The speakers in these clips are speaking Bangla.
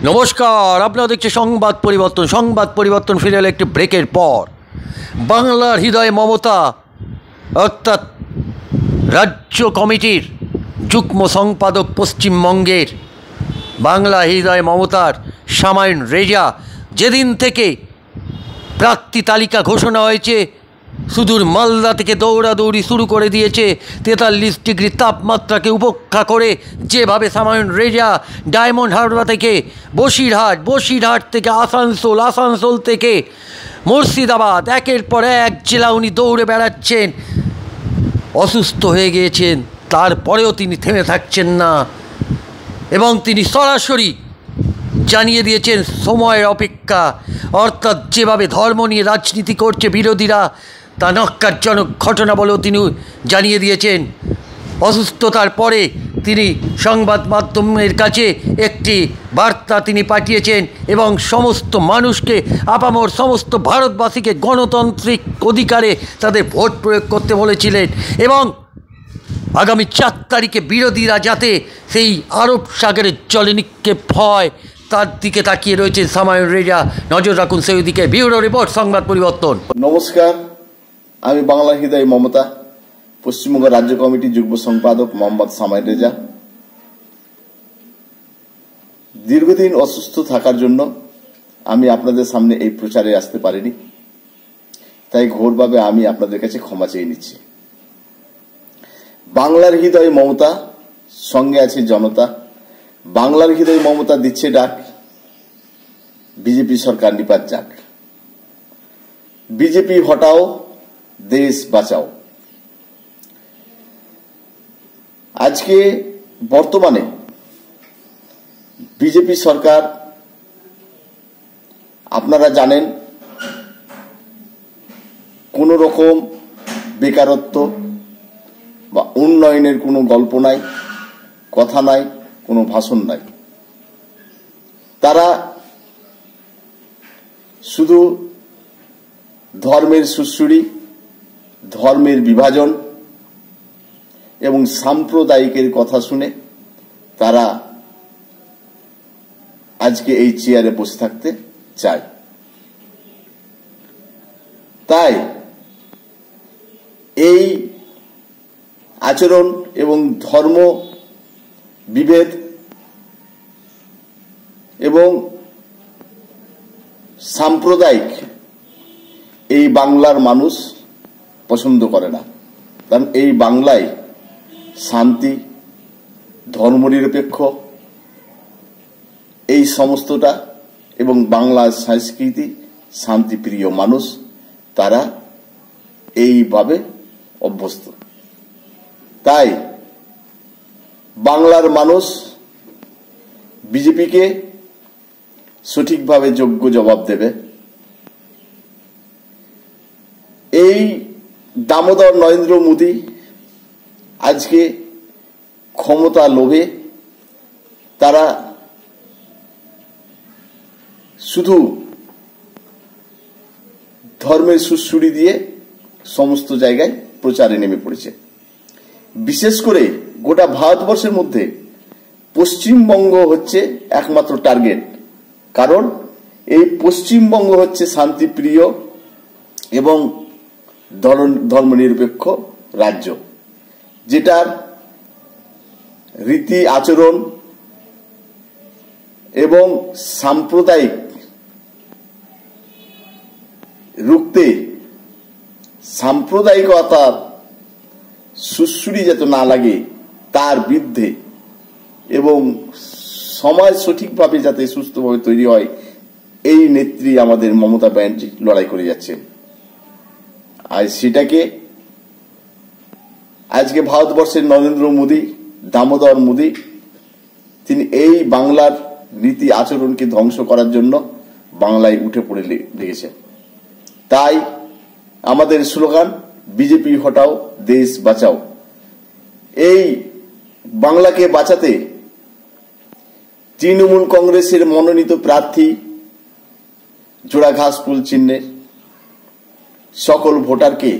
নমস্কার, আপনারা দেখছেন সংবাদ পরিবর্তন ফিরে এলো একটি ব্রেকের পর। বাংলার হৃদয়ে মমতা অর্থাৎ রাজ্য কমিটির যুগ্ম সম্পাদক পশ্চিমবঙ্গের বাংলা হৃদয়ে মমতার সামাইন রেজা যেদিন থেকে প্রার্থী তালিকা ঘোষণা হয়েছে, সুদূর মালদা থেকে দৌড়াদৌড়ি শুরু করে দিয়েছে। 43 ডিগ্রি তাপমাত্রাকে উপেক্ষা করে যেভাবে সামাইন রেজা ডায়মন্ড হারবার থেকে বসিরহাট থেকে আসানসোল থেকে মুর্শিদাবাদ, একের পর এক জেলা উনি দৌড়ে বেড়াচ্ছেন। অসুস্থ হয়ে গিয়েছেন, তারপরেও তিনি থেমে থাকছেন না এবং তিনি সরাসরি জানিয়ে দিয়েছেন সময়ের অপেক্ষা। অর্থাৎ যেভাবে ধর্ম নিয়ে রাজনীতি করছে বিরোধীরা, তা ন্যক্কারজনক ঘটনা বলেও তিনি জানিয়ে দিয়েছেন। অসুস্থতার পরে তিনি সংবাদ মাধ্যমের কাছে একটি বার্তা তিনি পাঠিয়েছেন এবং সমস্ত মানুষকে, আপামর সমস্ত ভারতবাসীকে গণতান্ত্রিক অধিকারে তাদের ভোট প্রয়োগ করতে বলেছিলেন এবং আগামী 4 তারিখে বিরোধীরা যাতে সেই আরব সাগরের জলে নিক্ষেপ হয় তার দিকে তাকিয়ে রয়েছে সামাইন রেজা। নজর রাখুন সেই দিকে। ব্যুরো রিপোর্ট, সংবাদ পরিবর্তন। নমস্কার, আমি বাংলা হৃদয় মমতা পশ্চিমবঙ্গ রাজ্য কমিটির যুগ্ম সম্পাদক মোহাম্মদ সামাইন রেজা। দীর্ঘদিন অসুস্থ থাকার জন্য আমি আপনাদের সামনে এই প্রচারে আসতে পারিনি, তাই ঘোরভাবে আমি আপনাদের কাছে ক্ষমা চেয়ে নিচ্ছি। বাংলার হৃদয় মমতা, সঙ্গে আছে জনতা। বাংলার হৃদয় মমতা দিচ্ছে ডাক, বিজেপি সরকার নিপাত যাক। বিজেপি হটাও, দেশ বাঁচাও। আজকে বর্তমানে বিজেপি সরকার, আপনারা জানেন, কোন রকম বেকারত্ব বা উন্নয়নের কোনো গল্প নাই, কথা নাই, কোনো ভাষণ নাই। তারা শুধু ধর্মের সুশ্রুড়ি, ধর্মের বিভাজন এবং সাম্প্রদায়িকের কথা শুনে তারা আজকে এই চেয়ারে বসে থাকতে চায়। তাই এই আচরণ এবং ধর্ম বিভেদ এবং সাম্প্রদায়িক এই বাংলার মানুষ পছন্দ করে না। কারণ এই বাংলায় শান্তি, ধর্মনিরপেক্ষ এই সমস্তটা এবং বাংলার সংস্কৃতি, শান্তিপ্রিয় মানুষ তারা এইভাবে অভ্যস্ত। তাই বাংলার মানুষ বিজেপিকে সঠিকভাবে যোগ্য জবাব দেবে। এই দামোদর নরেন্দ্র মোদী আজকে ক্ষমতা লোভে তারা শুধু ধর্মের সুশ্রুড়ি দিয়ে সমস্ত জায়গায় প্রচারে নেমে পড়েছে। বিশেষ করে গোটা ভারতবর্ষের মধ্যে পশ্চিমবঙ্গ হচ্ছে একমাত্র টার্গেট। কারণ এই পশ্চিমবঙ্গ হচ্ছে শান্তিপ্রিয় এবং ধর্মনিরপেক্ষ রাজ্য, যেটার রীতি আচরণ এবং সাম্প্রদায়িক রুখতে সাম্প্রদায়িকতার সুশ্রুড়ি যাতে না লাগে তার বিরুদ্ধে এবং সমাজ সঠিকভাবে যাতে সুস্থভাবে তৈরি হয়, এই নেত্রী আমাদের মমতা ব্যানার্জি লড়াই করে যাচ্ছেন। আর সেটাকে আজকে ভারতবর্ষের নরেন্দ্র মোদী, দামোদর মোদী, তিনি এই বাংলার নীতি আচরণকে ধ্বংস করার জন্য বাংলায় উঠে পড়ে লেগেছেন। তাই আমাদের স্লোগান, বিজেপি হটাও, দেশ বাঁচাও। এই বাংলাকে বাঁচাতে তৃণমূল কংগ্রেসের মনোনীত প্রার্থী জোড়াঘাস ফুল চিহ্নের সকল ভোটারকে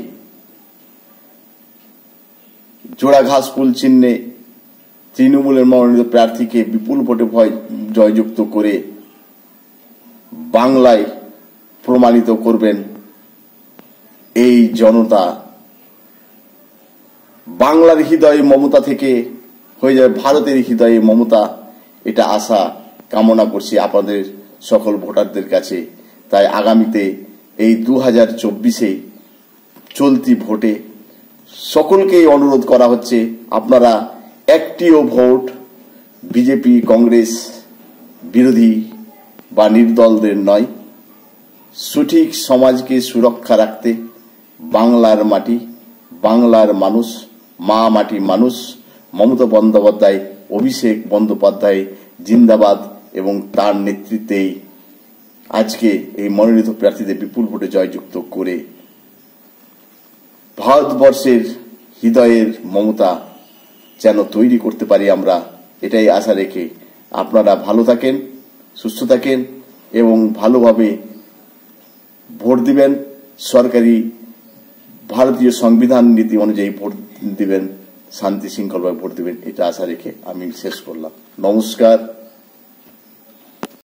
জোড়াঘাস ফুল চিহ্নে তৃণমূলের মনোনীত প্রার্থীকে বিপুল ভোটে জয়যুক্ত করে বাংলায় প্রমাণিত করবেন এই জনতা। বাংলার হৃদয়ে মমতা থেকে হয়ে যাবে ভারতের হৃদয়ে মমতা, এটা আশা কামনা করছি আপনাদের সকল ভোটারদের কাছে। তাই আগামীতে এই 2024-এ চলতি ভোটে সকলকেই অনুরোধ করা হচ্ছে, আপনারা একটিও ভোট বিজেপি কংগ্রেস বিরোধী বা নির্দলদের নয়, সঠিক সমাজকে সুরক্ষা রাখতে বাংলার মাটি, বাংলার মানুষ, মা মাটি মানুষ, মমতা বন্দ্যোপাধ্যায়, অভিষেক বন্দ্যোপাধ্যায় জিন্দাবাদ, এবং তার নেতৃত্বেই আজকে এই মনোনীত প্রার্থীদের বিপুল ভোটে জয়যুক্ত করে ভারতবর্ষের হৃদয়ের মমতা যেন তৈরি করতে পারি আমরা, এটাই আশা রেখে আপনারা ভালো থাকেন, সুস্থ থাকেন এবং ভালোভাবে ভোট দিবেন। সরকারি ভারতীয় সংবিধান নীতি অনুযায়ী ভোট দিবেন, শান্তি শৃঙ্খলভাবে ভোট দিবেন, এটা আশা রেখে আমি শেষ করলাম। নমস্কার।